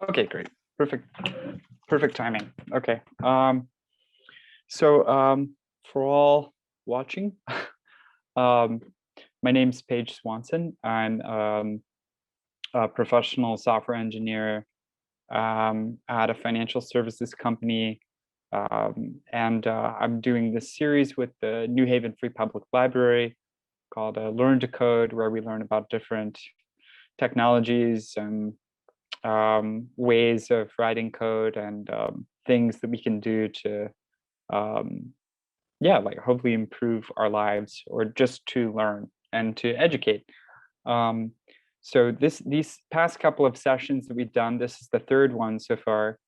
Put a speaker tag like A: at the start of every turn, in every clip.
A: Okay, great. Perfect timing. Okay. So for all watching, my name's Page Swanson. I'm a professional software engineer at a financial services company. And I'm doing this series with the New Haven Free Public Library called Learn to Code, where we learn about different technologies and ways of writing code and things that we can do to yeah, like hopefully improve our lives or just to learn and to educate. So these past couple of sessions that we've done, this is the third one so far,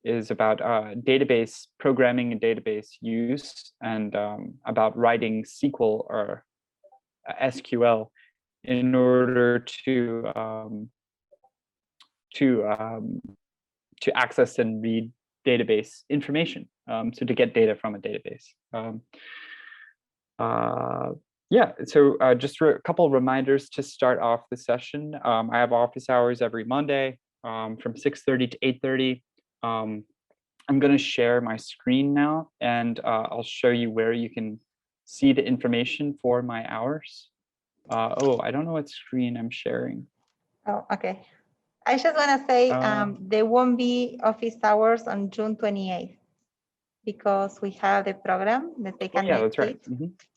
A: is about database programming and database use, and about writing SQL or SQL in order to access and read database information. So to get data from a database. Yeah, so just a couple of reminders to start off the session. I have office hours every Monday from 6:30 to 8:30. I'm going to share my screen now, and I'll show you where you can see the information for my hours. Oh, I don't know what screen I'm sharing.
B: Oh, okay. I just want to say there won't be office hours on June 28th because we have the program that they can
A: that's right.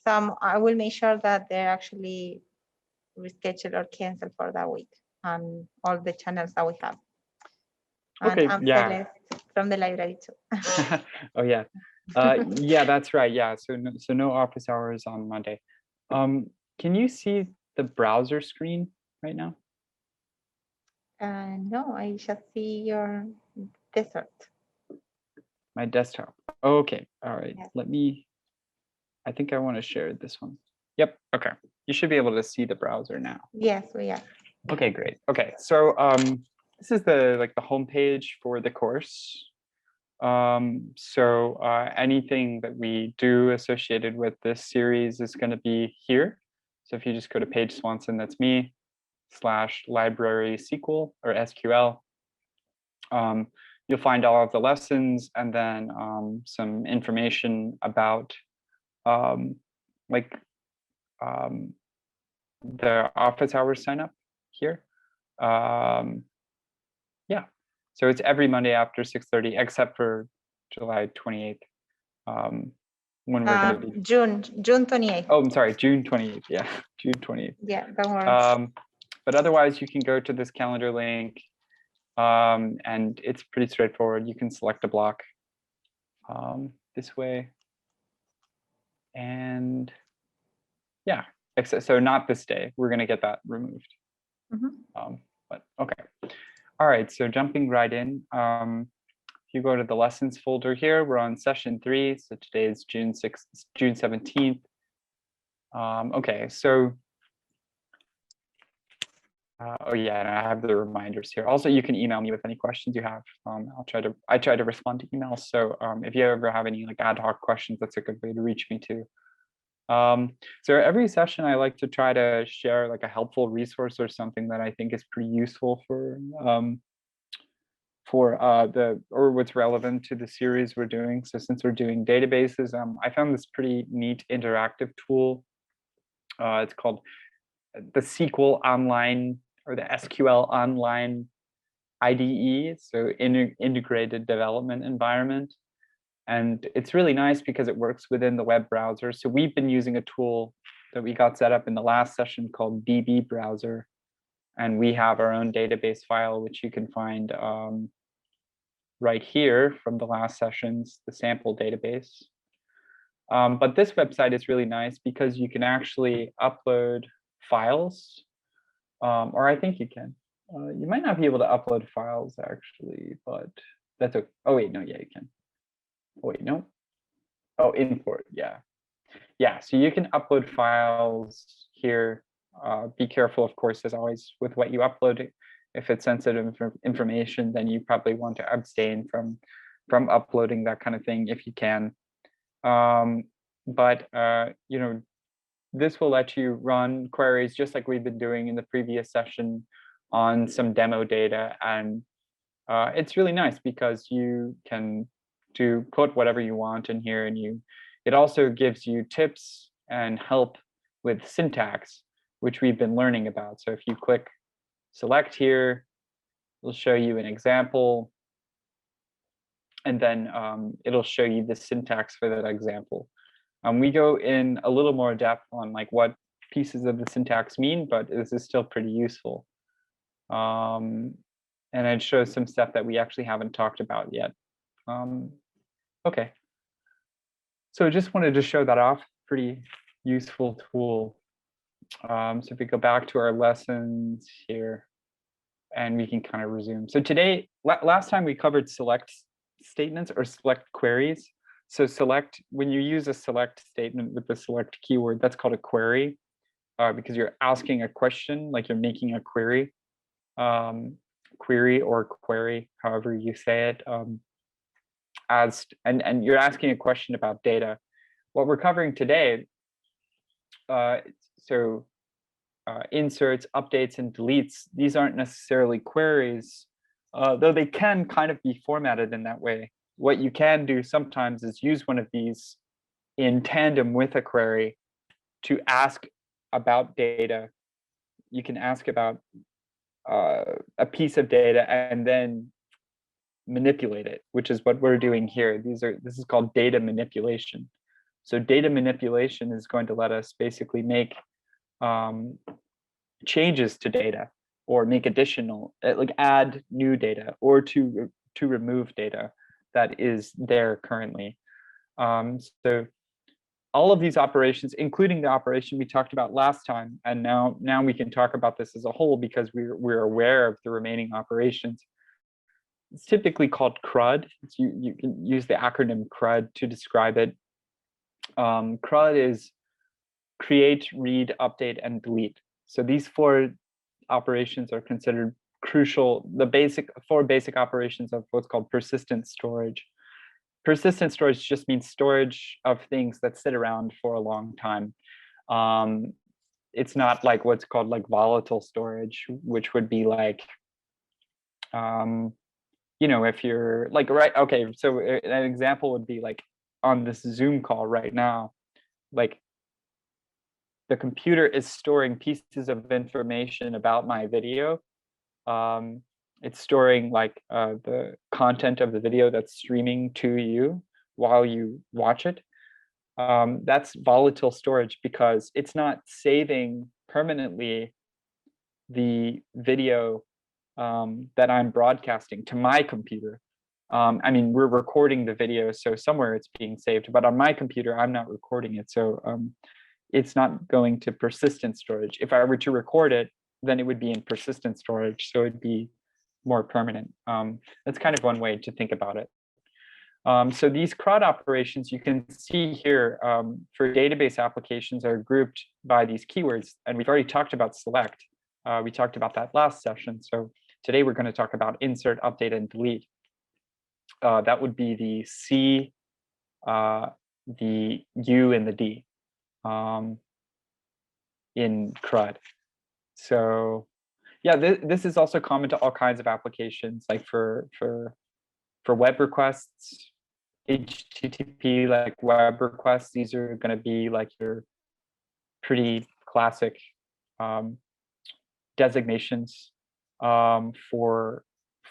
B: So I will make sure that they're actually rescheduled or canceled for that week on all the channels that we have.
A: Okay,
B: and
A: yeah.
B: Celeste from the library too.
A: Oh yeah, yeah, that's right. Yeah, so no office hours on Monday. Can you see the browser screen right now?
B: No, I just see your desktop.
A: My desktop. Okay, all right.
B: Yes.
A: Let me. I think I want to share this one. Yep. Okay. You should be able to see the browser now.
B: Yes, we are.
A: Okay, great. Okay, so this is the home page for the course. So anything that we do associated with this series is going to be here. So if you just go to Page Swanson, that's me, /library SQL or SQL, you'll find all of the lessons and then some information about the office hours sign up here. Yeah, so it's every Monday after 6:30, except for July 28th. When we're going to be
B: June 28th.
A: Oh, I'm sorry, June 28th. Yeah, June 28th.
B: Yeah, don't worry.
A: But otherwise, you can go to this calendar link, and it's pretty straightforward. You can select a block this way, and yeah, so not this day. We're going to get that removed. But okay. All right, so jumping right in. If you go to the lessons folder here, we're on session 3. So today is June 17th. Okay, so oh yeah, and I have the reminders here. Also, you can email me with any questions you have. I try to respond to emails. So if you ever have any ad hoc questions, that's a good way to reach me too. So every session, I like to try to share a helpful resource or something that I think is pretty useful for what's relevant to the series we're doing. So since we're doing databases, I found this pretty neat interactive tool. It's called the SQL Online or the SQL Online IDE, so Integrated Development Environment. And it's really nice because it works within the web browser. So we've been using a tool that we got set up in the last session called DB Browser. And we have our own database file, which you can find right here from the last sessions, the sample database. But this website is really nice because you can actually upload files, or I think you can. You might not be able to upload files actually, but that's okay. Oh wait, no, yeah, you can. Oh wait, no. Oh, import, yeah. Yeah, so you can upload files here. Be careful, of course, as always, with what you upload. If it's sensitive information, then you probably want to abstain from uploading that kind of thing if you can. But this will let you run queries just like we've been doing in the previous session on some demo data and it's really nice because you can put whatever you want in here, and it also gives you tips and help with syntax, which we've been learning about. So if you click select here, it'll show you an example, and then it'll show you the syntax for that example. We go in a little more depth on like what pieces of the syntax mean, but this is still pretty useful. And it shows some stuff that we actually haven't talked about yet. Okay. So I just wanted to show that off. Pretty useful tool. So if we go back to our lessons here, and we can kind of resume. So today, last time we covered select statements or select queries. So select, when you use a select statement with the select keyword, that's called a query, because you're asking a question, like you're making a query. Query or query, however you say it, and you're asking a question about data. What we're covering today, inserts, updates, and deletes, these aren't necessarily queries, though they can kind of be formatted in that way. What you can do sometimes is use one of these in tandem with a query to ask about data. You can ask about a piece of data and then manipulate it, which is what we're doing here. This is called data manipulation. So data manipulation is going to let us basically make changes to data, or make additional, like add new data, or to remove data that is there currently. So all of these operations, including the operation we talked about last time, and now we can talk about this as a whole because we're aware of the remaining operations. It's typically called CRUD. You can use the acronym CRUD to describe it. CRUD is create, read, update, and delete. So these 4 operations are considered crucial, the 4 basic operations of what's called persistent storage. Persistent storage just means storage of things that sit around for a long time. It's not like what's called like volatile storage, which would be like, if you're like, right, okay, so an example would be like on this Zoom call right now, like the computer is storing pieces of information about my video. It's storing like the content of the video that's streaming to you while you watch it. That's volatile storage because it's not saving permanently the video that I'm broadcasting to my computer. I mean, we're recording the video, so somewhere it's being saved, but on my computer, I'm not recording it. So it's not going to persistent storage. If I were to record it, then it would be in persistent storage. So it'd be more permanent. That's kind of one way to think about it. So these CRUD operations you can see here for database applications are grouped by these keywords. And we've already talked about select. We talked about that last session. So today we're going to talk about insert, update, and delete. That would be the C, the U, and the D in CRUD. So yeah, this is also common to all kinds of applications, like for web requests, HTTP, like web requests. These are going to be like your pretty classic designations for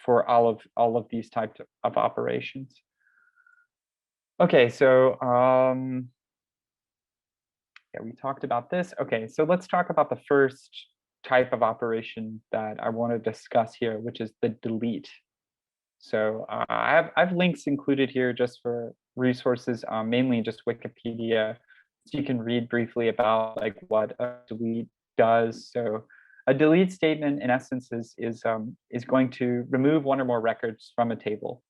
A: all of these types of operations. Okay, so yeah, we talked about this. Okay, so let's talk about the first type of operation that I want to discuss here, which is the delete. So I have links included here just for resources, mainly just Wikipedia, so you can read briefly about like what a delete does. So a delete statement, in essence, is going to remove one or more records from a table.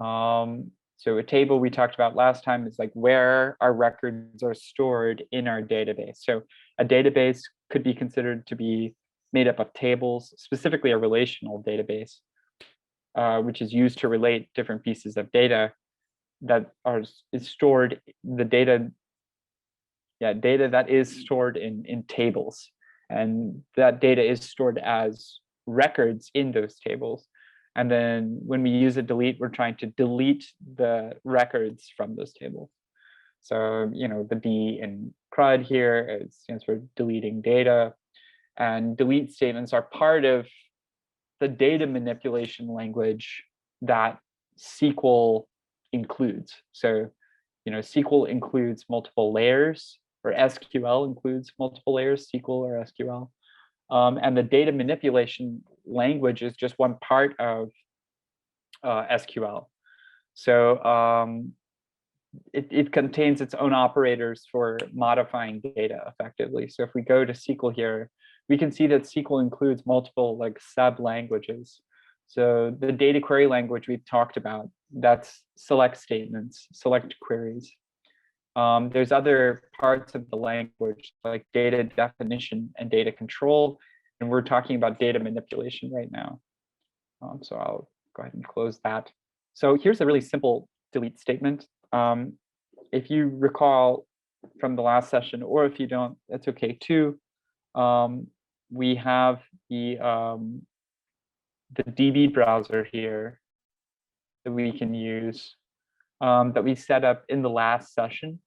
A: So a table we talked about last time is like where our records are stored in our database. So a database could be considered to be made up of tables, specifically a relational database, which is used to relate different pieces of data that is stored, the data that is stored in tables. And that data is stored as records in those tables. And then when we use a delete, we're trying to delete the records from those tables. So, the D in CRUD here, it stands for deleting data. And delete statements are part of the data manipulation language that SQL includes. So, SQL includes multiple layers, or SQL includes multiple layers, SQL or SQL. And the data manipulation language is just one part of SQL. So it contains its own operators for modifying data effectively. So if we go to SQL here, we can see that SQL includes multiple sub languages. So the data query language we've talked about, that's select statements, select queries. There's other parts of the language like data definition and data control, and we're talking about data manipulation right now. So I'll go ahead and close that. So here's a really simple delete statement. If you recall from the last session, or if you don't, that's okay too. We have the DB browser here that we can use, that we set up in the last session.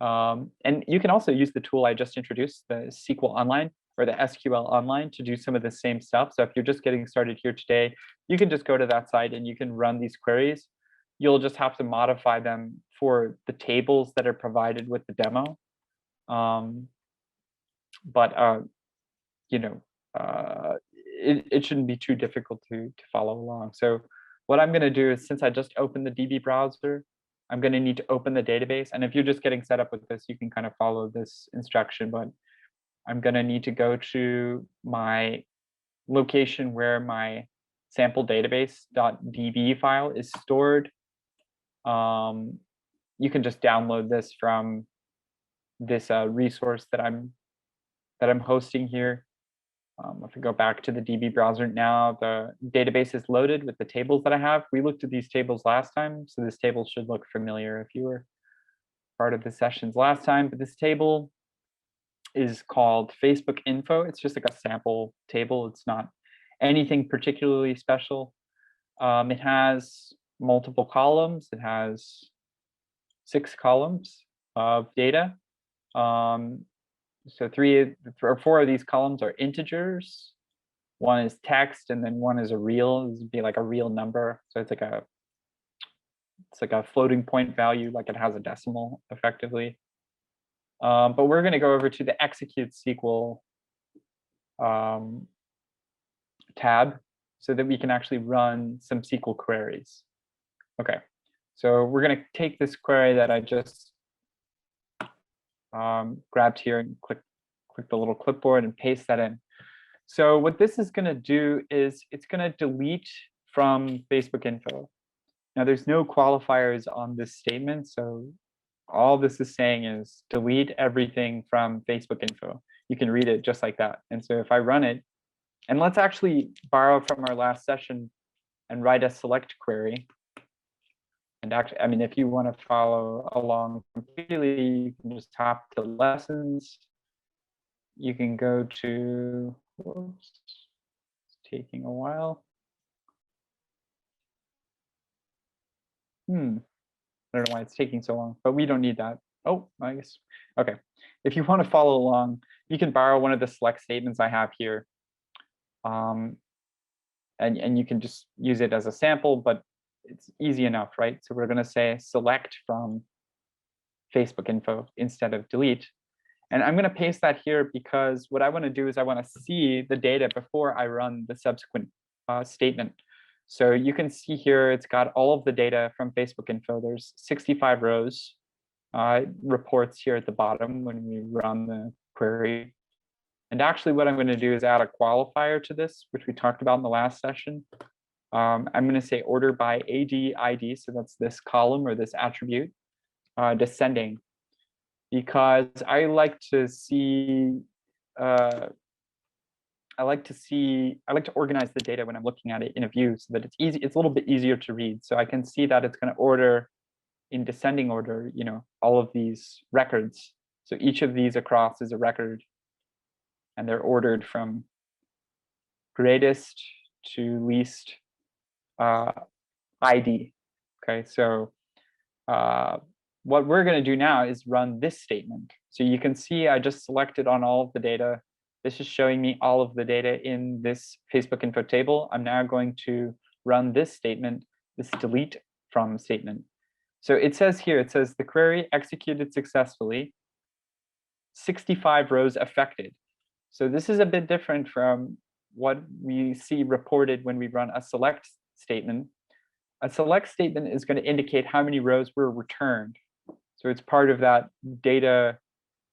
A: And you can also use the tool I just introduced, the SQL Online or the SQL Online, to do some of the same stuff. So if you're just getting started here today, you can just go to that site and you can run these queries. You'll just have to modify them for the tables that are provided with the demo. It shouldn't be too difficult to follow along. So what I'm going to do is, since I just opened the DB browser, I'm going to need to open the database. And if you're just getting set up with this, you can kind of follow this instruction. But I'm going to need to go to my location where my sample database.db file is stored. You can just download this from this resource that I'm hosting here. If I go back to the DB browser now, the database is loaded with the tables that I have. We looked at these tables last time, so this table should look familiar if you were part of the sessions last time. But this table is called Facebook info. It's just like a sample table. It's not anything particularly special. It has multiple columns. It has 6 columns of data. So 3 or 4 of these columns are integers. 1 is text, and then 1 is a real. This would be like a real number. So it's like a floating point value, like it has a decimal effectively. But we're going to go over to the execute SQL tab so that we can actually run some SQL queries. Okay, so we're going to take this query that I just grabbed here and click the little clipboard and paste that in. So what this is going to do is it's going to delete from Facebook info. Now there's no qualifiers on this statement, so all this is saying is delete everything from Facebook info. You can read it just like that. And so if I run it, and let's actually borrow from our last session and write a select query. And actually, I mean, if you want to follow along completely, you can just tap to lessons. You can go to, whoops, it's taking a while. I don't know why it's taking so long, but we don't need that. Oh, I guess, okay. If you want to follow along, you can borrow one of the select statements I have here. And you can just use it as a sample, but it's easy enough, right? So we're going to say select from Facebook info instead of delete. And I'm going to paste that here because what I want to do is I want to see the data before I run the subsequent statement. So you can see here, it's got all of the data from Facebook info. There's 65 rows, reports here at the bottom when we run the query. And actually what I'm going to do is add a qualifier to this, which we talked about in the last session. I'm going to say order by AD ID, so that's this column or this attribute, descending, because I like to see, I like to organize the data when I'm looking at it in a view so that it's easy. It's a little bit easier to read. So I can see that it's going to order in descending order, all of these records. So each of these across is a record, and they're ordered from greatest to least ID. Okay, so what we're going to do now is run this statement. So you can see I just selected on all of the data. This is showing me all of the data in this Facebook info table. I'm now going to run this statement, this delete from statement. So it says here, it says the query executed successfully, 65 rows affected. So this is a bit different from what we see reported when we run a select statement. A select statement is going to indicate how many rows were returned. So it's part of that data,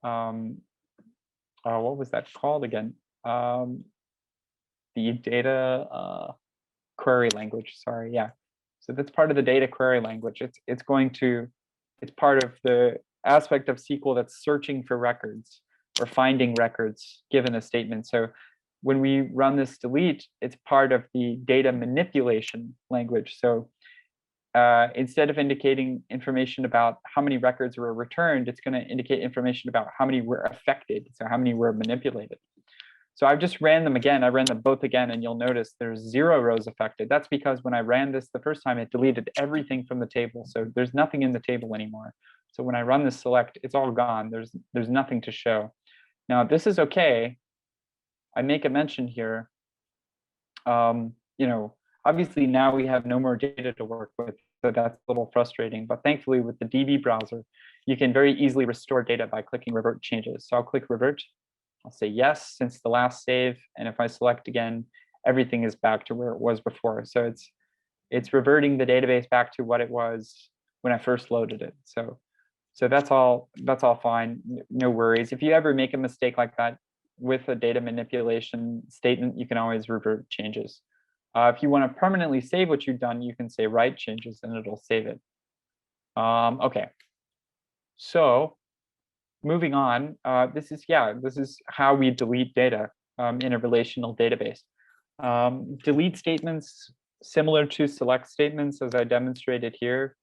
A: what was that called again? The data query language, sorry, yeah. So that's part of the data query language. It's part of the aspect of SQL that's searching for records or finding records given a statement. So when we run this delete, it's part of the data manipulation language. So instead of indicating information about how many records were returned, it's going to indicate information about how many were affected, so how many were manipulated. So I've just ran them again. I ran them both again, and you'll notice there's 0 rows affected. That's because when I ran this the first time, it deleted everything from the table. So there's nothing in the table anymore. So when I run this select, it's all gone. There's nothing to show. Now, this is okay. I make a mention here. Obviously now we have no more data to work with, so that's a little frustrating. But thankfully, with the DB browser, you can very easily restore data by clicking revert changes. So I'll click revert. I'll say yes since the last save, and if I select again, everything is back to where it was before. So it's reverting the database back to what it was when I first loaded it. So that's all fine. No worries. If you ever make a mistake like that with a data manipulation statement, you can always revert changes. If you want to permanently save what you've done, you can say write changes and it'll save it. Okay. So moving on, this is how we delete data in a relational database. Delete statements, similar to select statements, as I demonstrated here,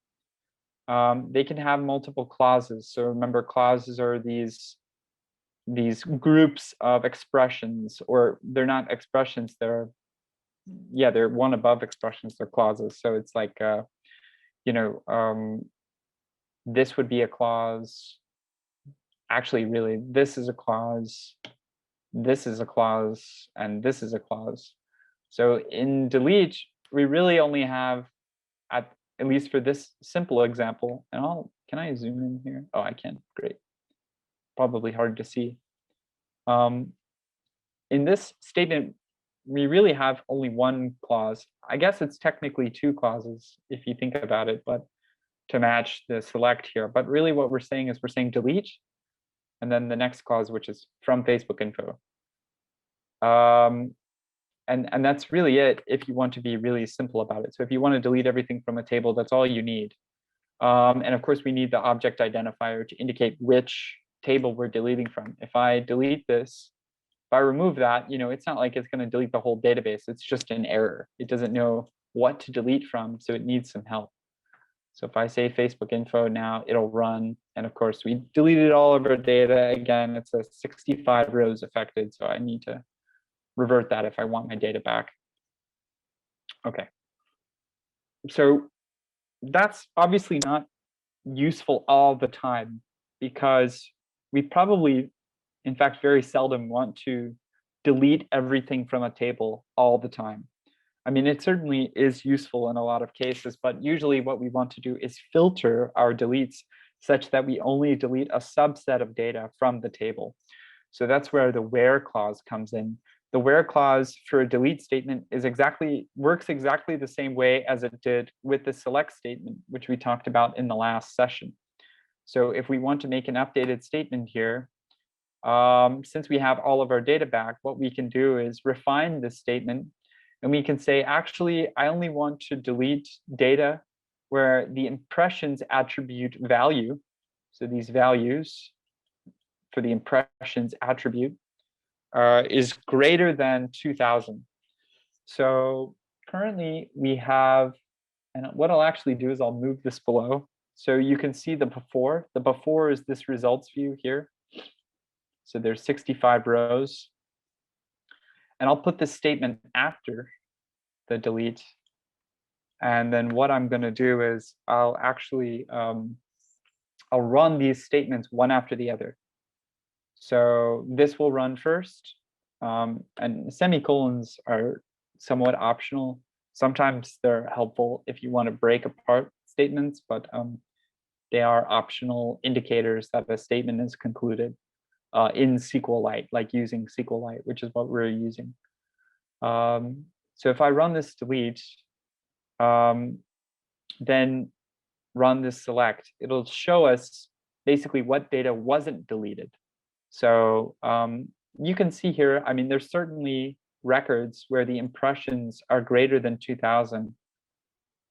A: they can have multiple clauses. So remember, clauses are these groups of expressions, or they're not expressions, they're one above expressions, they're clauses. So it's like, this would be a clause. Actually, really, this is a clause, this is a clause, and this is a clause. So in delete, we really only have, at least for this simple example, and can I zoom in here? Oh, I can, great. Probably hard to see. In this statement, we really have only one clause. I guess it's technically 2 clauses if you think about it, but to match the select here. But really what we're saying is we're saying delete, and then the next clause, which is from Facebook info. And that's really it if you want to be really simple about it. So if you want to delete everything from a table, that's all you need. And of course, we need the object identifier to indicate which table we're deleting from. If I delete this, if I remove that, it's not like it's going to delete the whole database. It's just an error. It doesn't know what to delete from, so it needs some help. So if I say Facebook info now, it'll run. And of course, we deleted all of our data. Again, it says 65 rows affected, so I need to revert that if I want my data back. Okay. So that's obviously not useful all the time, because we probably, in fact, very seldom want to delete everything from a table all the time. I mean, it certainly is useful in a lot of cases, but usually what we want to do is filter our deletes such that we only delete a subset of data from the table. So that's where the where clause comes in. The where clause for a delete statement works exactly the same way as it did with the select statement, which we talked about in the last session. So if we want to make an updated statement here, since we have all of our data back, what we can do is refine this statement, and we can say, actually, I only want to delete data where the impressions attribute value. So these values for the impressions attribute is greater than 2000. So currently we have, and what I'll actually do is I'll move this below. So you can see the before. The before is this results view here. So there's 65 rows. And I'll put this statement after the delete. And then what I'm going to do is I'll actually, I'll run these statements one after the other. So this will run first, and semicolons are somewhat optional. Sometimes they're helpful if you want to break apart statements, but they are optional indicators that a statement is concluded in SQLite, like using SQLite, which is what we're using. So if I run this delete, then run this select, it'll show us basically what data wasn't deleted. So you can see here, I mean, there's certainly records where the impressions are greater than 2000.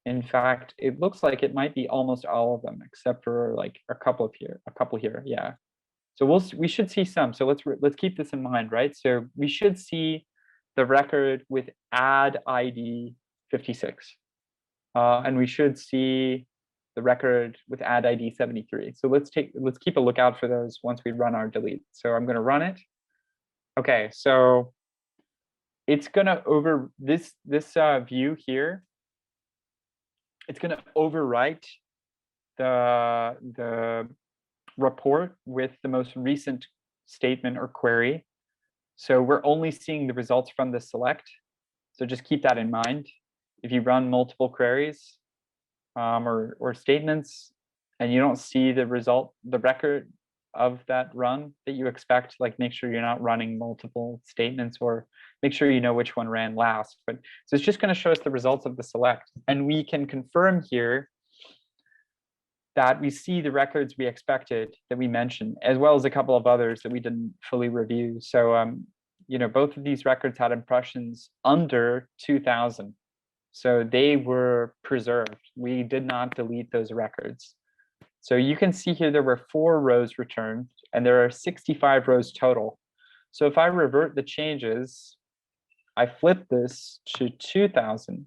A: In fact, it looks like it might be almost all of them, except for like a couple here, yeah. So we should see some. So let's keep this in mind, right? So we should see the record with add ID 56, and we should see the record with add ID 73. So let's keep a lookout for those once we run our delete. So I'm going to run it. Okay, so it's going to over this view here. It's going to overwrite the report with the most recent statement or query. So we're only seeing the results from the select. So just keep that in mind. If you run multiple queries or statements and you don't see the result, the record of that run that you expect, like make sure you're not running multiple statements, or make sure you know which one ran last. But so it's just going to show us the results of the select. And we can confirm here that we see the records we expected that we mentioned, as well as a couple of others that we didn't fully review. So, you know, both of these records had impressions under 2000. So they were preserved. We did not delete those records. So you can see here there were 4 rows returned, and there are 65 rows total. So if I revert the changes, I flip this to 2000.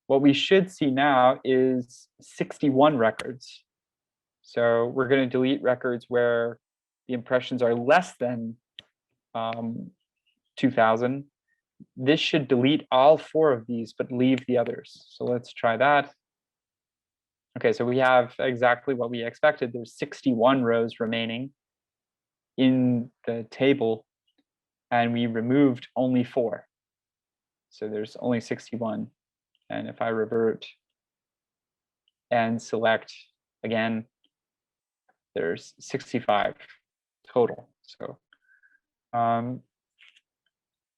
A: What we should see now is 61 records. So we're going to delete records where the impressions are less than 2000. This should delete all 4 of these, but leave the others. So let's try that. Okay, so we have exactly what we expected. There's 61 rows remaining in the table, and we removed only 4. So there's only 61. And if I revert and select again, there's 65 total. So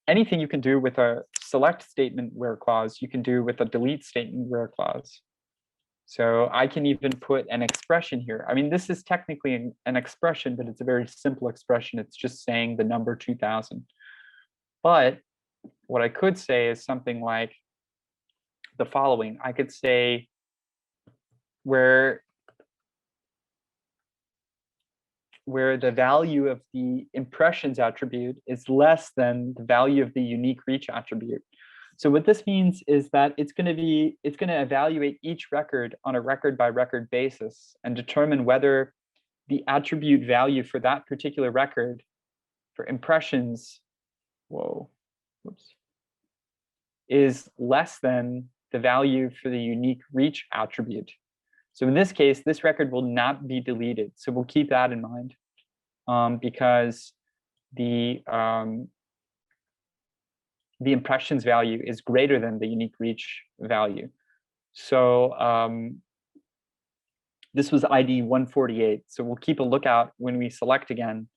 A: anything you can do with a select statement where clause, you can do with a delete statement where clause. So I can even put an expression here. I mean, this is technically an expression, but it's a very simple expression. It's just saying the number 2000. But what I could say is something like the following. I could say where the value of the impressions attribute is less than the value of the unique reach attribute. So what this means is that it's going to evaluate each record on a record by record basis and determine whether the attribute value for that particular record for impressions, is less than the value for the unique reach attribute. So in this case, this record will not be deleted. So we'll keep that in mind, because the impressions value is greater than the unique reach value. So this was ID 148. So we'll keep a lookout when we select again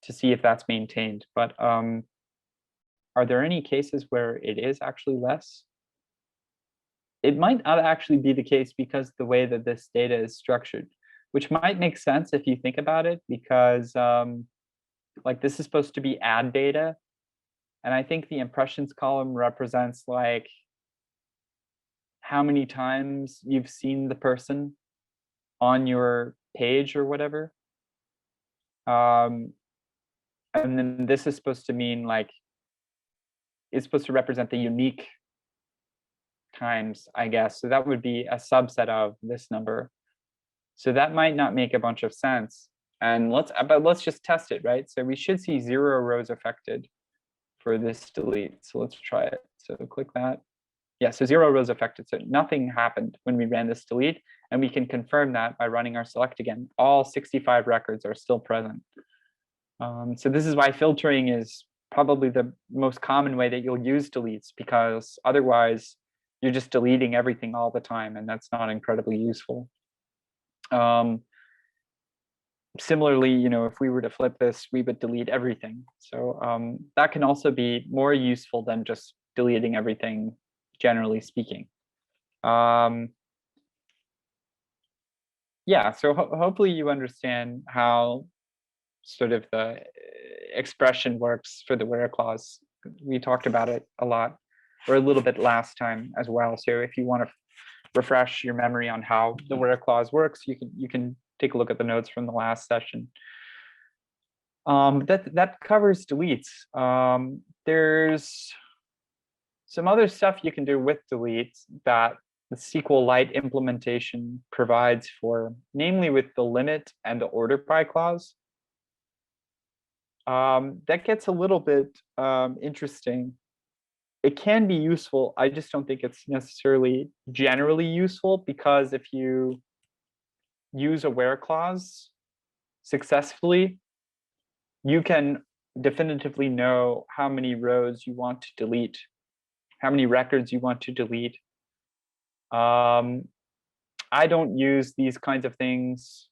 A: to see if that's maintained. But are there any cases where it is actually less? It might not actually be the case because the way that this data is structured, which might make sense if you think about it, because like this is supposed to be add data. And I think the impressions column represents like how many times you've seen the person on your page or whatever. And then this is supposed to mean like, it's supposed to represent the unique times, I guess. So that would be a subset of this number. So that might not make a bunch of sense. And let's just test it, right? So we should see 0 rows affected for this delete. So let's try it. So click that. Yeah, so 0 rows affected. So nothing happened when we ran this delete. And we can confirm that by running our select again. All 65 records are still present. So this is why filtering is probably the most common way that you'll use deletes, because otherwise you're just deleting everything all the time, and that's not incredibly useful. Similarly, if we were to flip this, we would delete everything. So that can also be more useful than just deleting everything, generally speaking. Yeah, so hopefully you understand how sort of the expression works for the where clause. We talked about it a lot, or a little bit last time as well. So if you want to refresh your memory on how the where clause works, you can take a look at the notes from the last session. That covers deletes. There's some other stuff you can do with deletes that the SQLite implementation provides for, namely with the limit and the order by clause. That gets a little bit interesting. It can be useful. I just don't think it's necessarily generally useful, because if you use a where clause successfully, you can definitively know how many rows you want to delete, how many records you want to delete. I don't use these kinds of things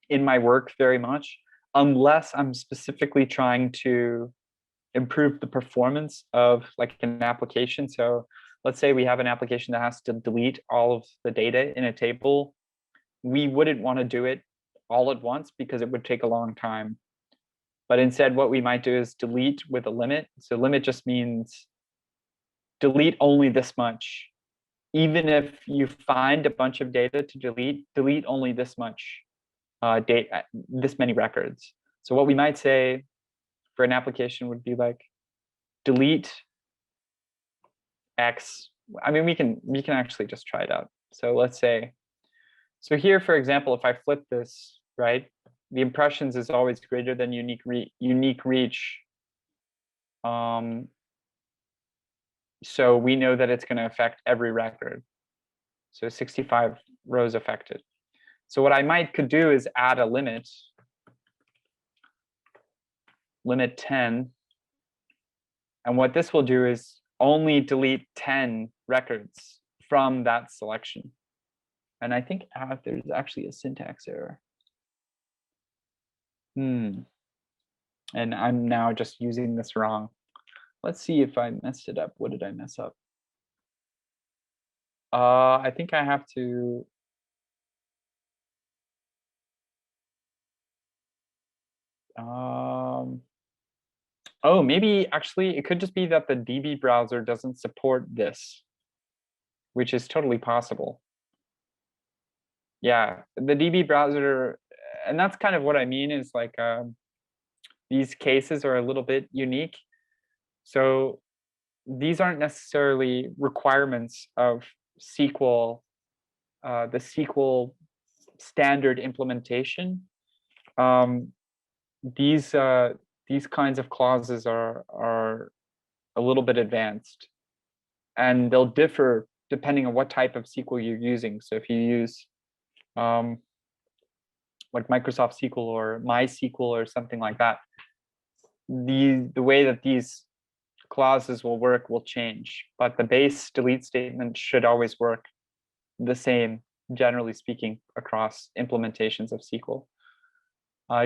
A: in my work very much, unless I'm specifically trying to improve the performance of like an application. So let's say we have an application that has to delete all of the data in a table. We wouldn't want to do it all at once because it would take a long time. But instead, what we might do is delete with a limit. So limit just means delete only this much. Even if you find a bunch of data to delete, delete only this much data, this many records. So what we might say for an application would be like, delete X. I mean, we can actually just try it out. So let's say, so here, for example, if I flip this, right, the impressions is always greater than unique reach. So we know that it's going to affect every record. So 65 rows affected. So what I could do is add a limit 10. And what this will do is only delete 10 records from that selection. And I think there's actually a syntax error. And I'm now just using this wrong. Let's see if I messed it up. What did I mess up? I think I have to. Oh, maybe actually it could just be that the DB browser doesn't support this, which is totally possible. Yeah, the DB browser, and that's kind of what I mean is like these cases are a little bit unique. So these aren't necessarily requirements of SQL, the SQL standard implementation. These kinds of clauses are a little bit advanced, and they'll differ depending on what type of SQL you're using. So if you use like Microsoft SQL or MySQL or something like that, the way that these clauses will work will change, but the base delete statement should always work the same, generally speaking, across implementations of SQL.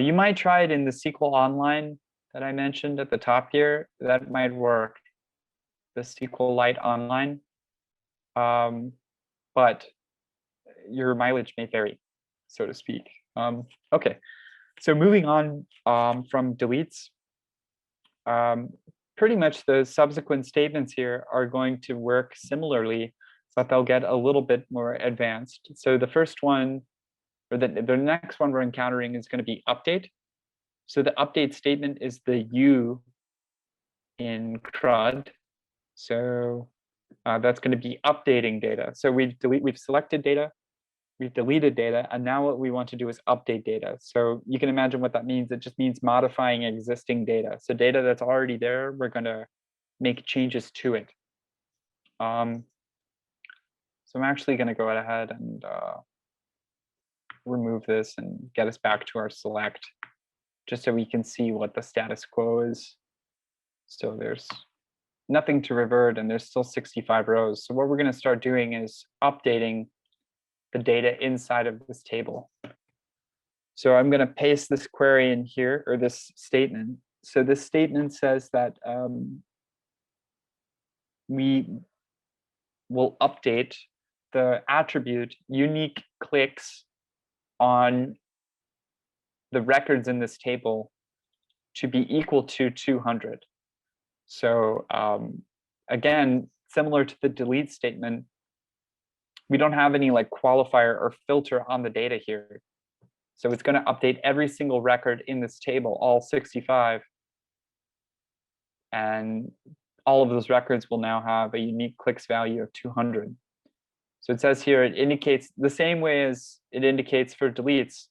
A: You might try it in the SQL Online that I mentioned at the top here. That might work, the SQLite Online, but your mileage may vary, so to speak. Okay, so moving on from deletes, pretty much the subsequent statements here are going to work similarly, but they'll get a little bit more advanced. So the first one, or the next one we're encountering is going to be update. So the update statement is the U in CRUD. So that's going to be updating data. So we've selected data, we've deleted data, and now what we want to do is update data. So you can imagine what that means. It just means modifying existing data. So data that's already there, we're going to make changes to it. So I'm actually going to go ahead and remove this and get us back to our select, just so we can see what the status quo is. So there's nothing to revert, and there's still 65 rows. So what we're going to start doing is updating the data inside of this table. So I'm going to paste this query in here, or this statement. So this statement says that we will update the attribute unique clicks on the records in this table to be equal to 200. So again, similar to the delete statement, we don't have any like qualifier or filter on the data here. So it's going to update every single record in this table, all 65. And all of those records will now have a unique clicks value of 200. So it says here, it indicates the same way as it indicates for deletes,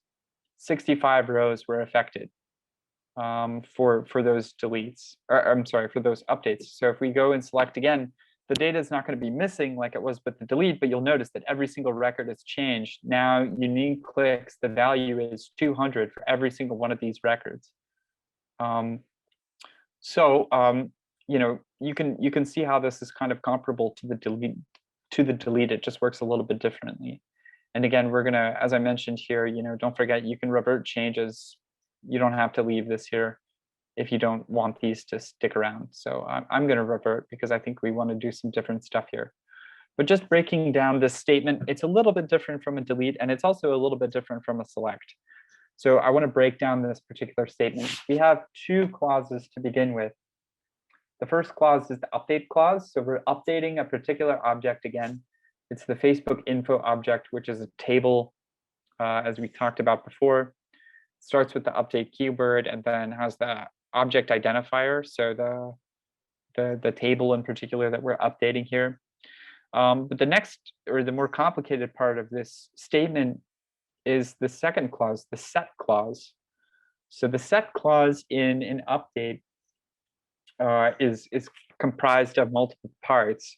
A: 65 rows were affected for those deletes, or I'm sorry, for those updates. So if we go and select again, the data is not going to be missing like it was with the delete, but you'll notice that every single record has changed. Now unique clicks, the value is 200 for every single one of these records. You know, you can see how this is kind of comparable to the delete. It just works a little bit differently. And again, we're gonna, as I mentioned here, you know, don't forget you can revert changes. You don't have to leave this here if you don't want these to stick around. So I'm going to revert because I think we want to do some different stuff here. But just breaking down this statement, it's a little bit different from a delete, and it's also a little bit different from a select. So I want to break down this particular statement. We have two clauses to begin with. The first clause is the update clause. So we're updating a particular object again. It's the Facebook info object, which is a table, as we talked about before. Starts with the update keyword and then has the object identifier. So the table in particular that we're updating here. But the next, or the more complicated part of this statement is the second clause, the set clause. So the set clause in an update is comprised of multiple parts.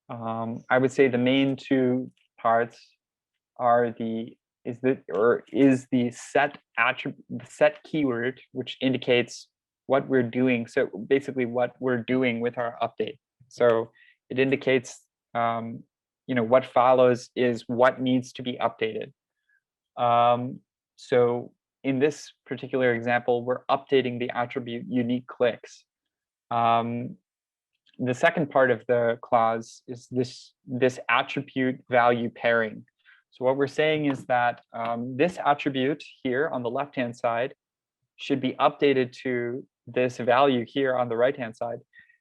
A: I would say the main two parts are the set attribute, the set keyword, which indicates what we're doing. So basically what we're doing with our update. So it indicates, you know, what follows is what needs to be updated. So in this particular example, we're updating the attribute unique clicks. The second part of the clause is this attribute value pairing. So what we're saying is that this attribute here on the left-hand side should be updated to this value here on the right-hand side.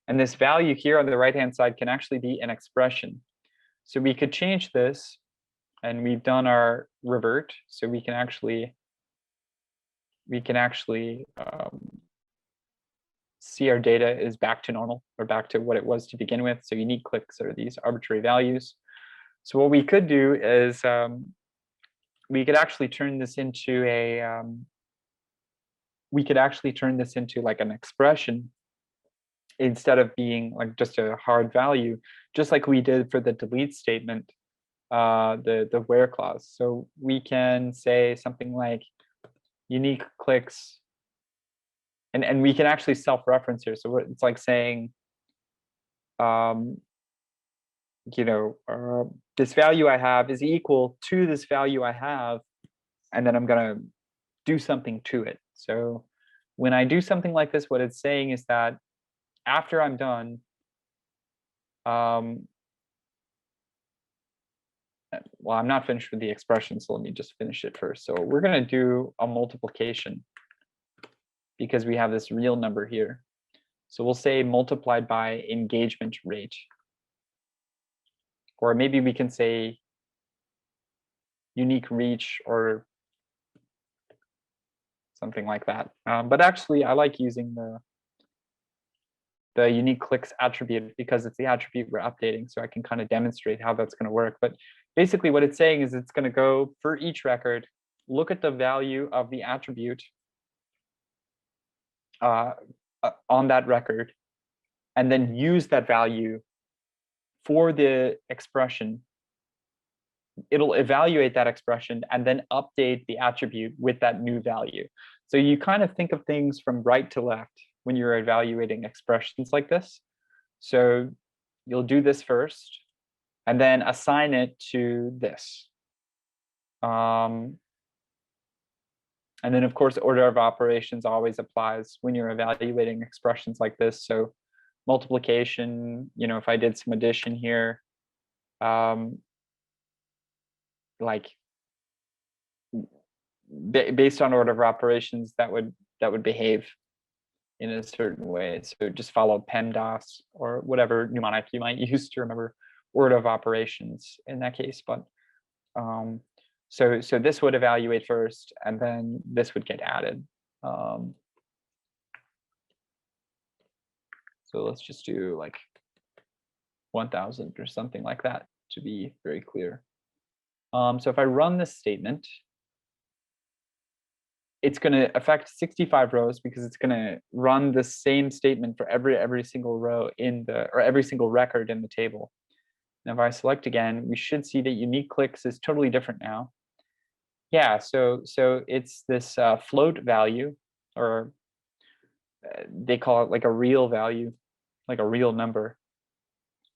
A: And this value here on the right-hand side can actually be an expression. So we could change this, and we've done our revert. So we can actually see our data is back to normal, or back to what it was to begin with. So unique clicks are these arbitrary values. So what we could do is we could actually turn this into a like an expression instead of being like just a hard value, just like we did for the delete statement, the where clause. So we can say something like unique clicks, and we can actually self-reference here. So it's like saying, you know, this value I have is equal to this value I have, and then I'm going to do something to it. So when I do something like this, what it's saying is that after I'm done, well, I'm not finished with the expression, so let me just finish it first. So we're going to do a multiplication because we have this real number here. So we'll say multiplied by engagement rate. Or maybe we can say unique reach or something like that. But actually, I like using the unique clicks attribute because it's the attribute we're updating. So I can kind of demonstrate how that's going to work. But basically what it's saying is it's going to go for each record, look at the value of the attribute on that record, and then use that value for the expression, it'll evaluate that expression and then update the attribute with that new value. So you kind of think of things from right to left when you're evaluating expressions like this. So you'll do this first and then assign it to this. And then, of course, order of operations always applies when you're evaluating expressions like this. So multiplication, if I did some addition here, like based on order of operations, that would behave in a certain way. So just follow PEMDAS or whatever mnemonic you might use to remember order of operations in that case. But so this would evaluate first, and then this would get added. So let's just do like 1000 or something like that to be very clear. So if I run this statement, it's going to affect 65 rows because it's going to run the same statement for every single row in the, or every single record in the table. Now, if I select again, we should see that unique clicks is totally different now. Yeah, so it's this float value, or they call it like a real value, like a real number.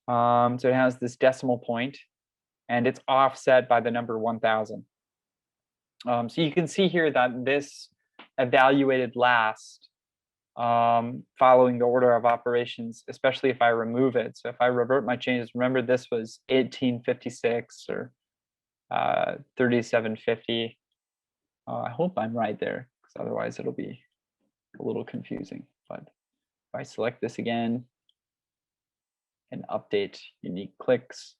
A: So it has this decimal point, and it's offset by the number 1000. So you can see here that this evaluated last following the order of operations, especially if I remove it. So if I revert my changes, remember this was 1856 or 3750. I hope I'm right there, because otherwise it'll be a little confusing. But if I select this again and update unique clicks,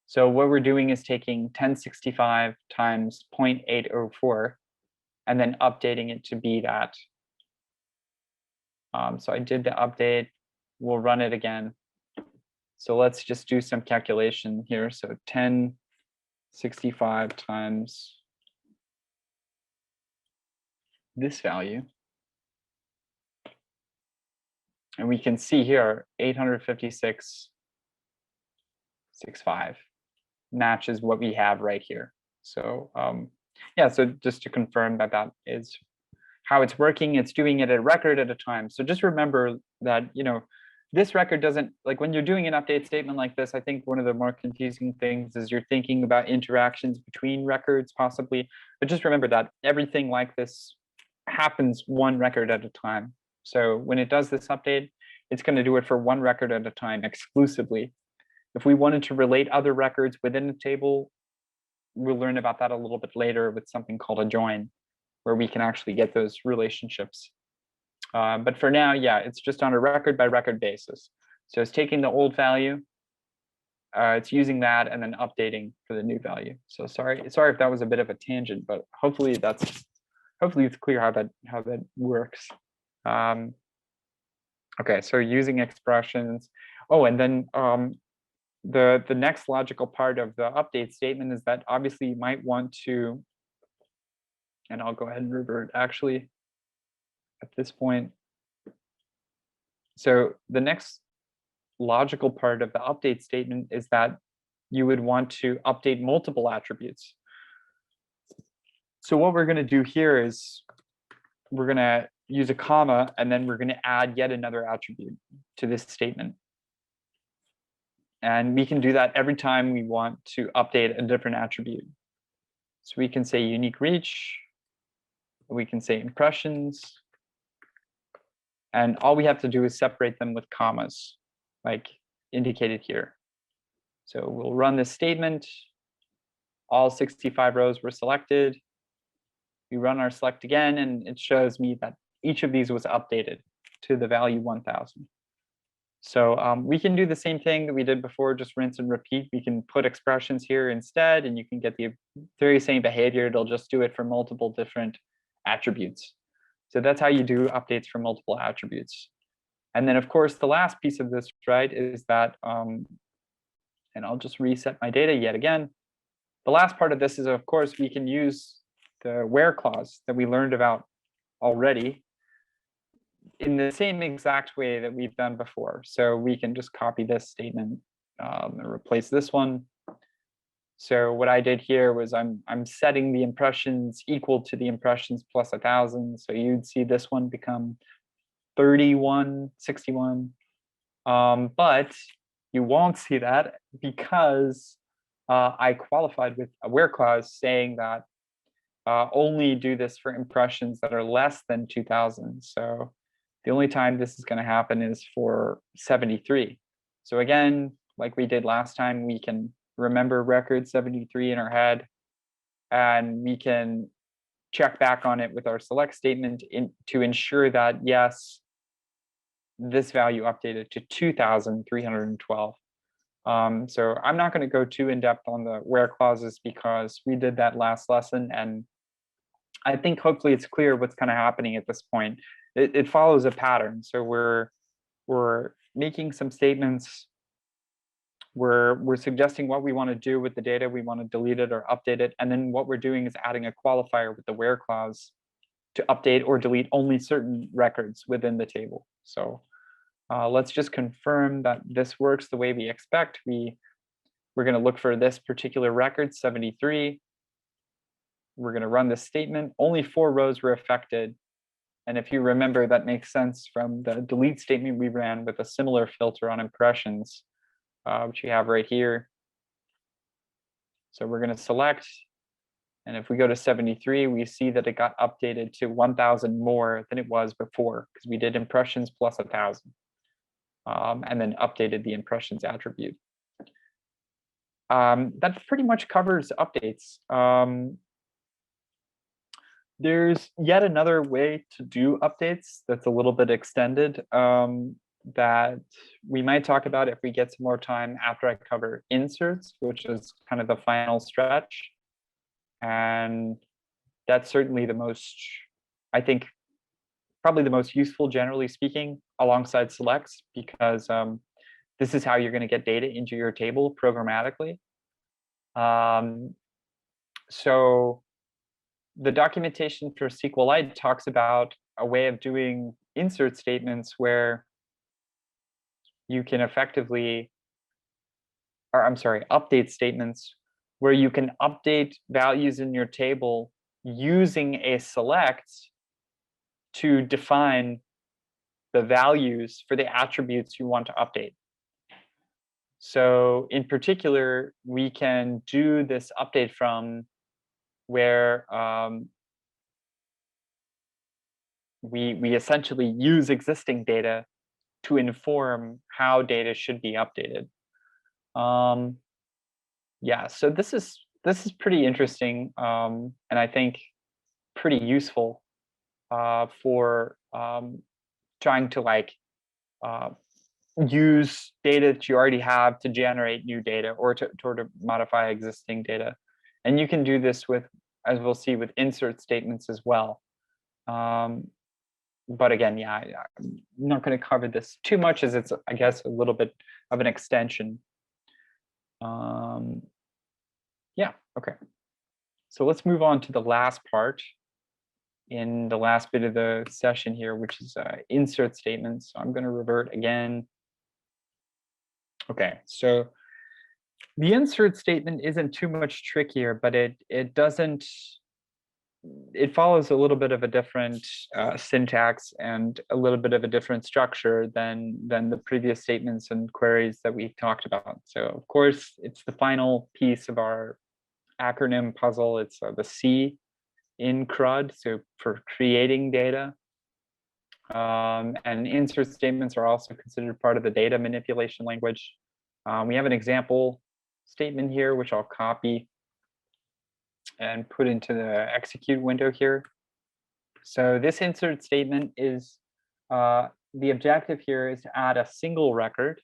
A: so what we're doing is taking 1065 times 0.804 and then updating it to be that. So I did the update. We'll run it again. So let's just do some calculation here. So 1065 times this value. And we can see here 856.65 matches what we have right here. So yeah, so just to confirm that that is how it's working, it's doing it a record at a time. So just remember that, this record doesn't, like when you're doing an update statement like this, I think one of the more confusing things is you're thinking about interactions between records possibly, but just remember that everything like this happens one record at a time. So when it does this update, it's going to do it for one record at a time exclusively. If we wanted to relate other records within a table, we'll learn about that a little bit later with something called a join, where we can actually get those relationships. But for now, yeah, it's just on a record by record basis. So it's taking the old value, it's using that and then updating for the new value. So sorry if that was a bit of a tangent, but hopefully it's clear how that works. Okay, so using expressions. Oh, and then the next logical part of the update statement is that obviously you might want to, and I'll go ahead and revert actually at this point. So the next logical part of the update statement is that you would want to update multiple attributes. So what we're going to do here is we're going to use a comma, and then we're going to add yet another attribute to this statement. And we can do that every time we want to update a different attribute. So we can say unique reach, we can say impressions, and all we have to do is separate them with commas, like indicated here. So we'll run this statement. All 65 rows were selected. We run our select again, and it shows me that each of these was updated to the value 1000. So we can do the same thing that we did before, just rinse and repeat. We can put expressions here instead, and you can get the very same behavior. It'll just do it for multiple different attributes. So that's how you do updates for multiple attributes. And then, of course, the last piece of this, right, is that, and I'll just reset my data yet again. The last part of this is, of course, we can use the where clause that we learned about already in the same exact way that we've done before. So we can just copy this statement and replace this one. So what I did here was I'm setting the impressions equal to the impressions plus 1,000. So you'd see this one become 3161. But you won't see that because I qualified with a where clause saying that only do this for impressions that are less than 2,000. So the only time this is going to happen is for 73. So again, like we did last time, we can remember record 73 in our head, and we can check back on it with our select statement to ensure that, yes, this value updated to 2,312. So I'm not going to go too in depth on the where clauses because we did that last lesson, and I think hopefully it's clear what's kind of happening at this point. It follows a pattern. So we're making some statements. We're suggesting what we want to do with the data. We want to delete it or update it. And then what we're doing is adding a qualifier with the where clause to update or delete only certain records within the table. So let's just confirm that this works the way we expect. We're going to look for this particular record, 73. We're going to run this statement. Only 4 rows were affected. And if you remember, that makes sense from the delete statement we ran with a similar filter on impressions, which you have right here. So we're going to select. And if we go to 73, we see that it got updated to 1,000 more than it was before because we did impressions plus 1,000. And then updated the impressions attribute. That pretty much covers updates. There's yet another way to do updates that's a little bit extended that we might talk about if we get some more time after I cover inserts, which is kind of the final stretch. And that's certainly the most, I think, probably the most useful, generally speaking, alongside selects, because this is how you're going to get data into your table programmatically. So the documentation for SQLite talks about a way of doing insert statements where you can effectively, or I'm sorry, update statements where you can update values in your table using a select to define the values for the attributes you want to update. So in particular, we can do this update from where we essentially use existing data to inform how data should be updated. Yeah, so this is pretty interesting, and I think pretty useful for trying to like use data that you already have to generate new data or to modify existing data. And you can do this with, as we'll see, with insert statements as well. But again, yeah, I'm not going to cover this too much as it's, I guess, a little bit of an extension. Yeah, okay. So let's move on to the last part in the last bit of the session here, which is insert statements. So I'm going to revert again. Okay, so the insert statement isn't too much trickier, but it follows a little bit of a different syntax and a little bit of a different structure than the previous statements and queries that we talked about. So of course, it's the final piece of our acronym puzzle. It's the C in CRUD, so for creating data. And insert statements are also considered part of the data manipulation language. We have an example statement here, which I'll copy and put into the execute window here. So this insert statement is, the objective here is to add a single record.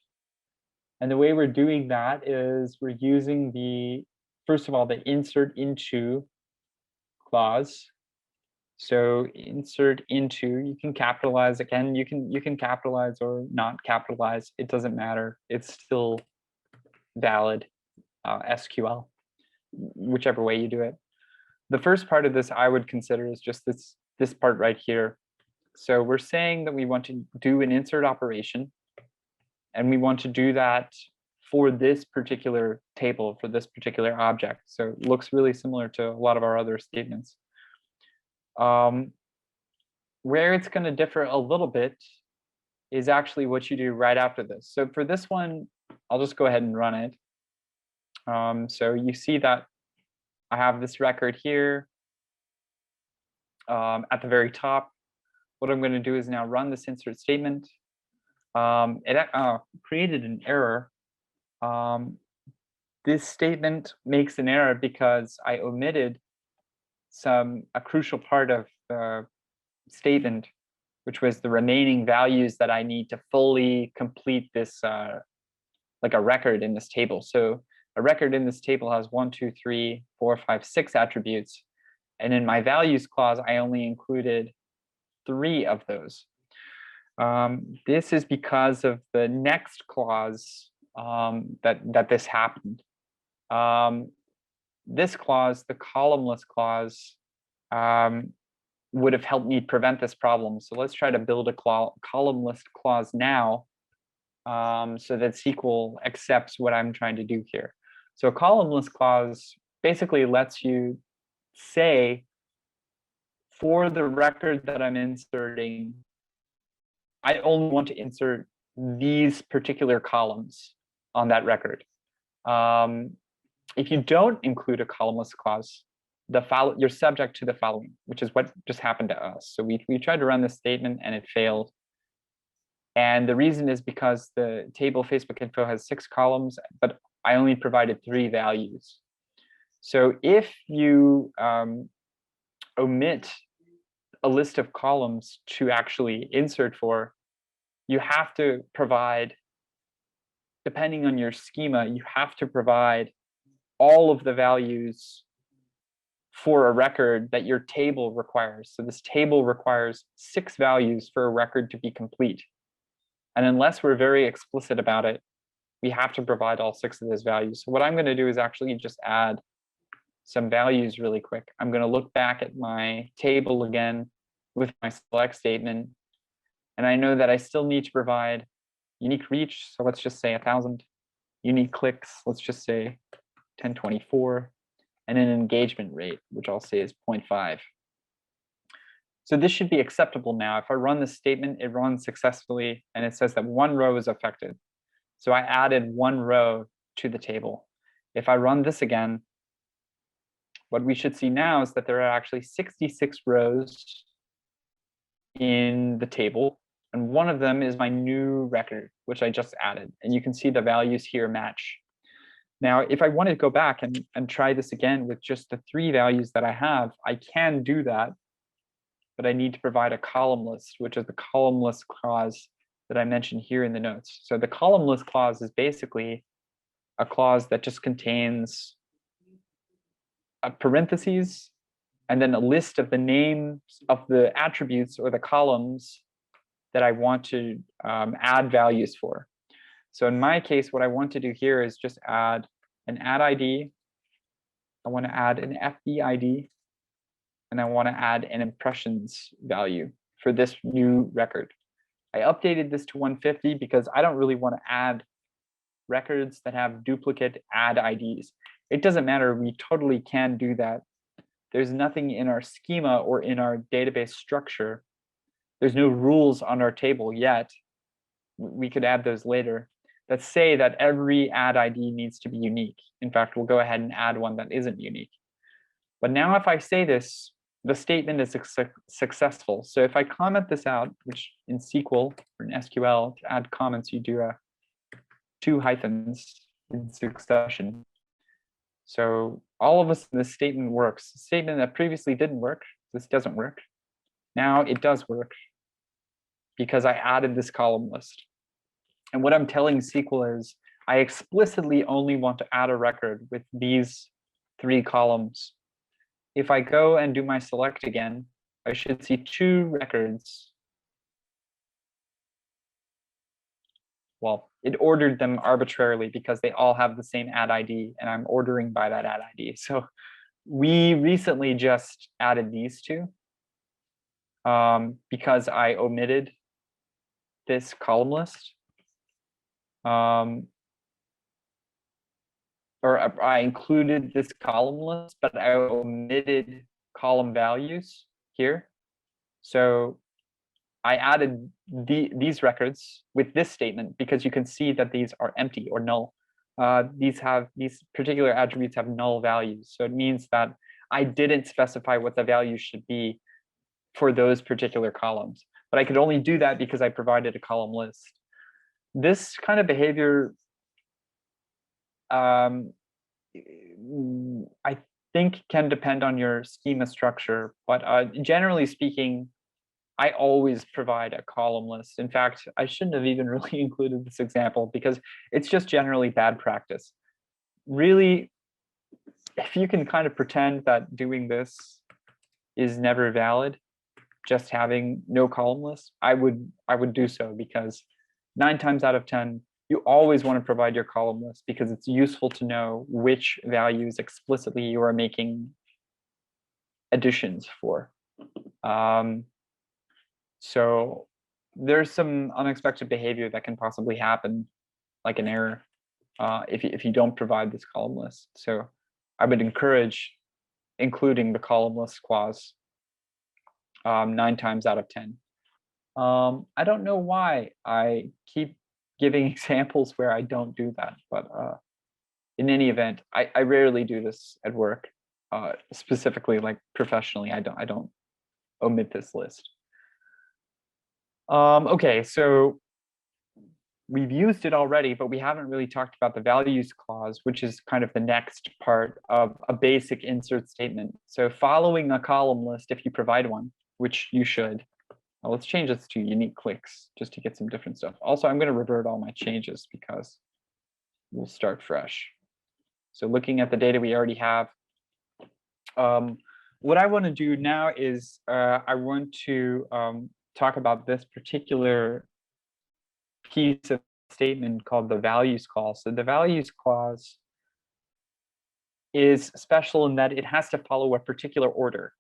A: And the way we're doing that is we're using the, first of all, the insert into clause. So insert into, you can capitalize, again, you can capitalize or not capitalize, it doesn't matter. It's still valid SQL, whichever way you do it. The first part of this I would consider is just this part right here. So we're saying that we want to do an insert operation, and we want to do that for this particular table, for this particular object. So it looks really similar to a lot of our other statements. Where it's going to differ a little bit is actually what you do right after this. So for this one, I'll just go ahead and run it. So you see that I have this record here at the very top. What I'm going to do is now run this insert statement. It created an error. This statement makes an error because I omitted a crucial part of the statement, which was the remaining values that I need to fully complete this, like a record in this table. So a record in this table has 1, 2, 3, 4, 5, 6 attributes. And in my values clause, I only included 3 of those. This is because of the next clause that this happened. This clause, the columnless clause, would have helped me prevent this problem. So let's try to build a columnless clause now so that SQL accepts what I'm trying to do here. So a columnless clause basically lets you say, for the record that I'm inserting, I only want to insert these particular columns on that record. If you don't include a columnless clause, you're subject to the following, which is what just happened to us. So we tried to run this statement and it failed. And the reason is because the table Facebook info has 6 columns, but I only provided 3 values. So if you omit a list of columns to actually insert for, you have to provide, depending on your schema, you have to provide all of the values for a record that your table requires. So this table requires 6 values for a record to be complete. And unless we're very explicit about it, we have to provide all 6 of those values. So what I'm going to do is actually just add some values really quick. I'm going to look back at my table again with my select statement. And I know that I still need to provide unique reach. So let's just say 1,000. Unique clicks, let's just say 1024. And an engagement rate, which I'll say is 0.5. So this should be acceptable now. If I run this statement, it runs successfully, and it says that 1 row is affected. So I added 1 row to the table. If I run this again, what we should see now is that there are actually 66 rows in the table, and one of them is my new record, which I just added. And you can see the values here match. Now, if I want to go back and try this again with just the 3 values that I have, I can do that, but I need to provide a column list, which is the columnless clause that I mentioned here in the notes. So the columnless clause is basically a clause that just contains a parentheses and then a list of the names of the attributes or the columns that I want to add values for. So in my case, what I want to do here is just add an add ID. I want to add an FB ID. And I want to add an impressions value for this new record. I updated this to 150 because I don't really want to add records that have duplicate add IDs. It doesn't matter. We totally can do that. There's nothing in our schema or in our database structure. There's no rules on our table yet. We could add those later that say that every add ID needs to be unique. In fact, we'll go ahead and add one that isn't unique. But now if I say this, the statement is successful. So if I comment this out, which in SQL or in SQL, to add comments, you do 2 hyphens in succession. So all of a sudden, this statement works. The statement that previously didn't work, this doesn't work. Now it does work because I added this column list. And what I'm telling SQL is I explicitly only want to add a record with these 3 columns. If I go and do my select again, I should see 2 records. Well, it ordered them arbitrarily because they all have the same add ID, and I'm ordering by that add ID. So we recently just added these 2 because I omitted this column list. or I included this column list, but I omitted column values here. So I added these records with this statement because you can see that these are empty or null. These particular attributes have null values. So it means that I didn't specify what the values should be for those particular columns. But I could only do that because I provided a column list. This kind of behavior, I think, can depend on your schema structure. But generally speaking, I always provide a column list. In fact, I shouldn't have even really included this example because it's just generally bad practice. Really, if you can kind of pretend that doing this is never valid, just having no column list, I would do so, because 9 times out of 10, you always want to provide your column list because it's useful to know which values explicitly you are making additions for. So there's some unexpected behavior that can possibly happen, like an error, if you don't provide this column list. So I would encourage including the columnless clause 9 times out of 10. I don't know why I keep giving examples where I don't do that, but in any event, I rarely do this at work, specifically, like professionally. I don't omit this list. Okay, so we've used it already, but we haven't really talked about the values clause, which is kind of the next part of a basic insert statement. So following a column list, if you provide one, which you should. Let's change this to unique clicks just to get some different stuff. Also, I'm going to revert all my changes because we'll start fresh. So looking at the data we already have, what I want to do now is I want to talk about this particular piece of statement called the values clause. So the values clause is special in that it has to follow a particular order.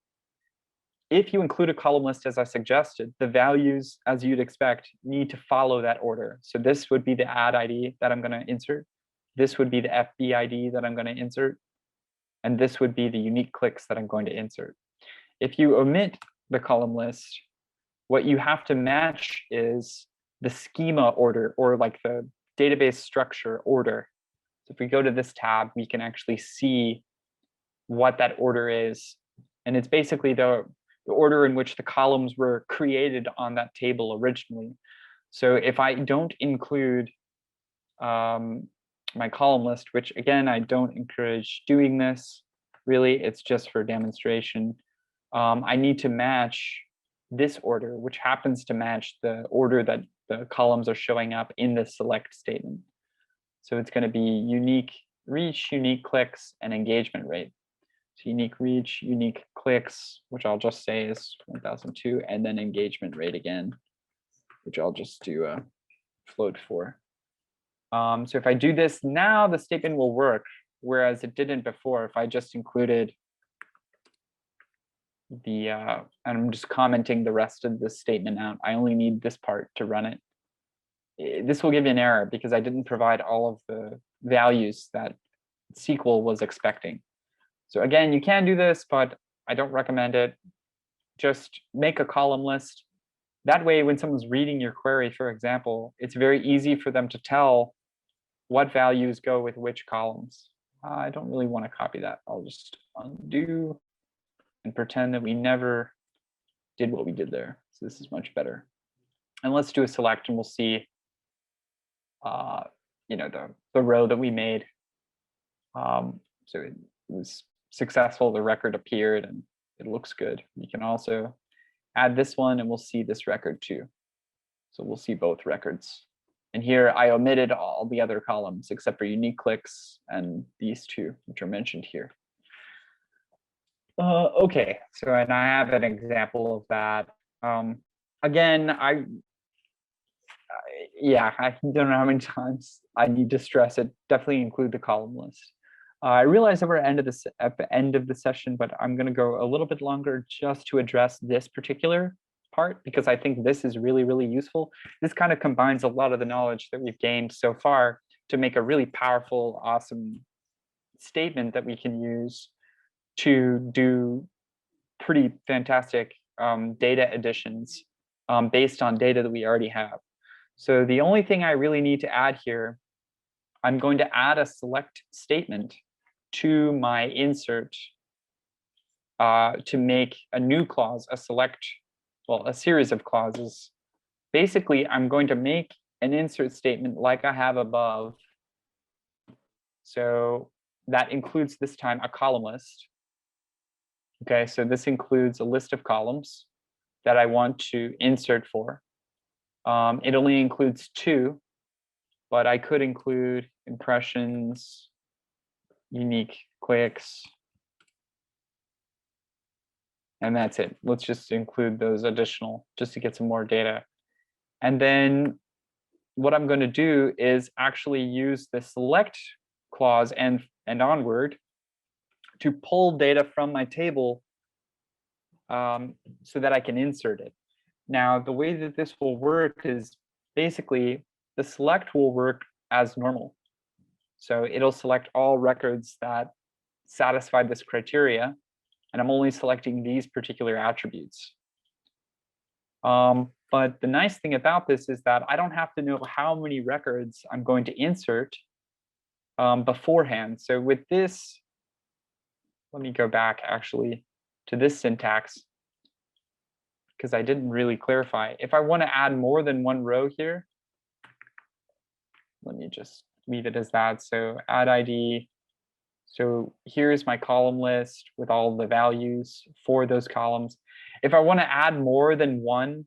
A: If you include a column list, as I suggested, the values, as you'd expect, need to follow that order. So this would be the add ID that I'm going to insert. This would be the FB ID that I'm going to insert. And this would be the unique clicks that I'm going to insert. If you omit the column list, what you have to match is the schema order, or like the database structure order. So if we go to this tab, we can actually see what that order is. And it's basically the order in which the columns were created on that table originally. So if I don't include my column list, which again, I don't encourage doing this, really, it's just for demonstration. I need to match this order, which happens to match the order that the columns are showing up in the select statement. So it's going to be unique reach, unique clicks, and engagement rate. So unique reach, unique clicks, which I'll just say is 1002, and then engagement rate again, which I'll just do a float for. So if I do this now, the statement will work, whereas it didn't before. If I just included the, and I'm just commenting the rest of the statement out, I only need this part to run it. This will give you an error because I didn't provide all of the values that SQL was expecting. So again, you can do this, but I don't recommend it. Just make a column list. That way, when someone's reading your query, for example, it's very easy for them to tell what values go with which columns. I don't really want to copy that. I'll just undo and pretend that we never did what we did there. So this is much better. And let's do a select, and we'll see the row that we made. So it was successful. The record appeared and it looks good. You can also add this one, and we'll see this record too. So we'll see both records. And here I omitted all the other columns except for unique clicks and these two, which are mentioned here. Okay, so and I have an example of that. Again, I don't know how many times I need to stress it. Definitely include the column list. I realize that we're at the end of the session, but I'm going to go a little bit longer just to address this particular part, because I think this is really, really useful. This kind of combines a lot of the knowledge that we've gained so far to make a really powerful, awesome statement that we can use to do pretty fantastic data additions based on data that we already have. So the only thing I really need to add here, I'm going to add a select statement to my insert to make a new clause, a series of clauses. Basically, I'm going to make an insert statement like I have above. So that includes this time a column list. Okay, so this includes a list of columns that I want to insert for. It only includes 2, but I could include impressions, unique clicks, and that's it. Let's just include those additional just to get some more data. And then what I'm going to do is actually use the select clause and onward to pull data from my table so that I can insert it. Now, the way that this will work is basically the select will work as normal. So it'll select all records that satisfy this criteria, and I'm only selecting these particular attributes. But the nice thing about this is that I don't have to know how many records I'm going to insert beforehand. So with this, let me go back actually to this syntax, because I didn't really clarify. If I want to add more than one row here, let me just leave it as that. So add ID. So here's my column list with all the values for those columns. If I want to add more than one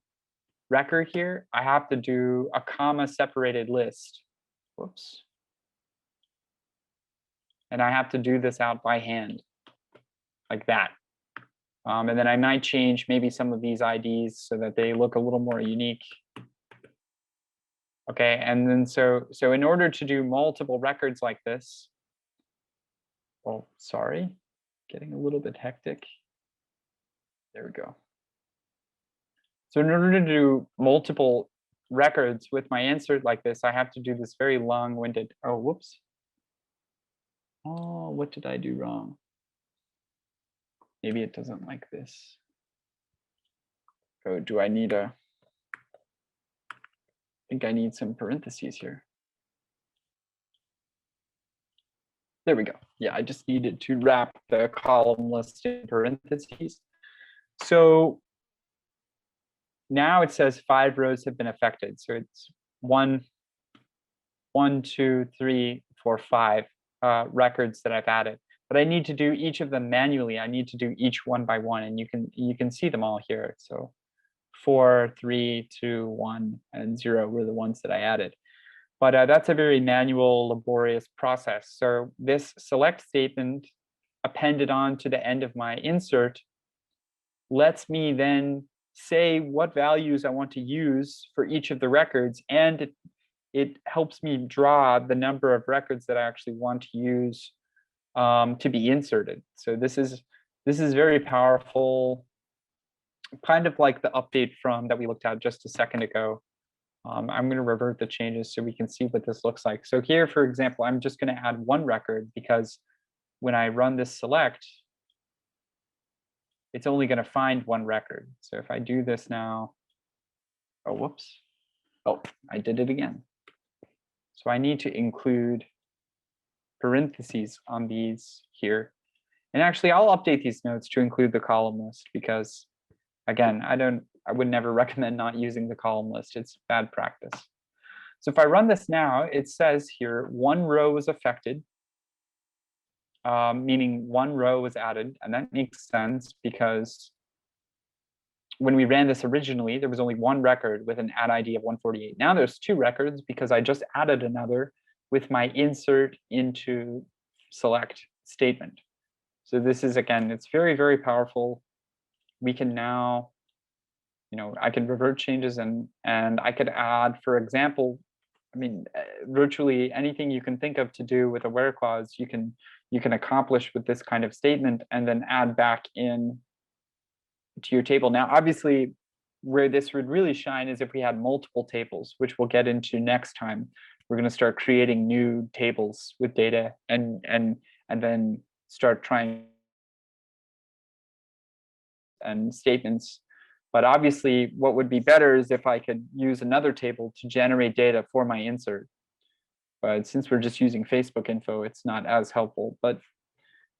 A: record here, I have to do a comma separated list. Whoops. And I have to do this out by hand, like that. And then I might change maybe some of these IDs so that they look a little more unique. Okay, and then so in order to do multiple records like this, oh, sorry, getting a little bit hectic. There we go. So in order to do multiple records with my insert like this, I have to do this very long-winded, oh, whoops. Oh, what did I do wrong? Maybe it doesn't like this. Oh, do I need I think I need some parentheses here. There we go. Yeah, I just needed to wrap the column list in parentheses. So now it says 5 rows have been affected. So it's 1, 2, 3, 4, 5 records that I've added. But I need to do each of them manually. I need to do each one by one, and you can see them all here. So 4, 3, 2, 1, and 0 were the ones that I added. But that's a very manual, laborious process. So this select statement appended on to the end of my insert lets me then say what values I want to use for each of the records, and it helps me draw the number of records that I actually want to use to be inserted. So this is very powerful, kind of like the update from that we looked at just a second ago. I'm going to revert the changes so we can see what this looks like. So here, for example, I'm just going to add one record because when I run this select, it's only going to find one record. So if I do this now, oh, whoops. Oh, I did it again. So I need to include parentheses on these here. And actually, I'll update these notes to include the column list because, again, I would never recommend not using the column list. It's bad practice. So if I run this now, it says here 1 row was affected, meaning 1 row was added. And that makes sense because when we ran this originally, there was only 1 record with an add ID of 148. Now there's 2 records because I just added another with my insert into select statement. So this is, again, it's very, very powerful. We can now, I can revert changes and I could add, for example, I mean, virtually anything you can think of to do with a where clause, you can accomplish with this kind of statement and then add back in to your table. Now, obviously, where this would really shine is if we had multiple tables, which we'll get into next time. We're going to start creating new tables with data and and then start trying and statements. But obviously, what would be better is if I could use another table to generate data for my insert. But since we're just using Facebook info, it's not as helpful. But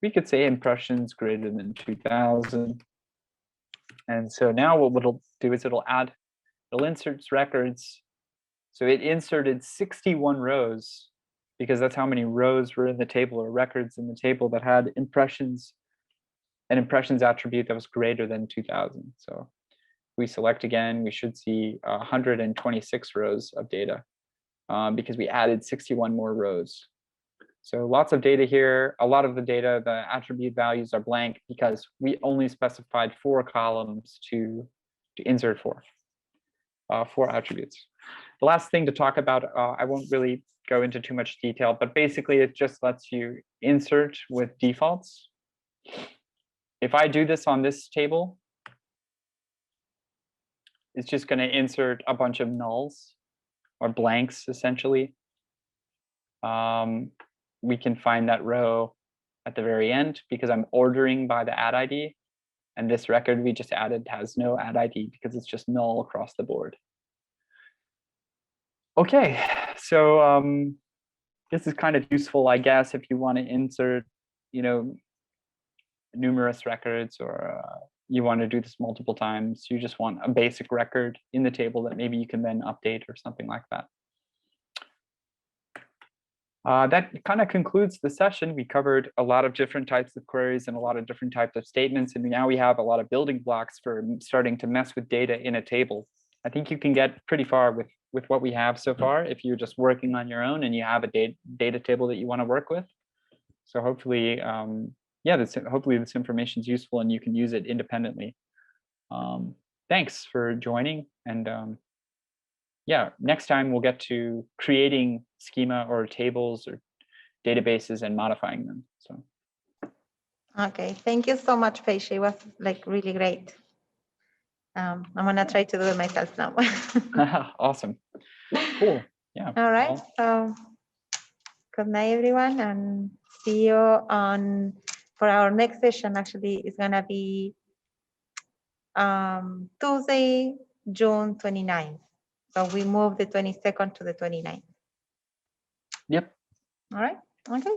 A: we could say impressions greater than 2,000. And so now what it'll do is it'll insert records. So it inserted 61 rows, because that's how many rows were in the table, or records in the table, that had impressions, an impressions attribute that was greater than 2,000. So we select again, we should see 126 rows of data, because we added 61 more rows. So lots of data here. A lot of the data, the attribute values are blank because we only specified 4 columns to insert for, 4 attributes. The last thing to talk about, I won't really go into too much detail, but basically it just lets you insert with defaults. If I do this on this table, it's just going to insert a bunch of nulls or blanks, essentially. We can find that row at the very end because I'm ordering by the ad ID. And this record we just added has no ad ID because it's just null across the board. Okay, so this is kind of useful, I guess, if you want to insert, numerous records, or you want to do this multiple times. You just want a basic record in the table that maybe you can then update or something like that. That kind of concludes the session. We covered a lot of different types of queries and a lot of different types of statements. And now we have a lot of building blocks for starting to mess with data in a table. I think you can get pretty far with what we have so far if you're just working on your own and you have a data table that you want to work with. So hopefully, hopefully this information is useful and you can use it independently. Thanks for joining. And next time we'll get to creating schema or tables or databases and modifying them. So.
B: Okay, thank you so much, Page. It was really great. I'm gonna try to do it myself now.
A: Awesome. Cool. Yeah.
B: All right. Well, so good night, everyone, and see you for our next session. Actually, it's gonna be Tuesday, June 29th. So we move the 22nd to the 29th.
A: Yep.
B: All right. Okay.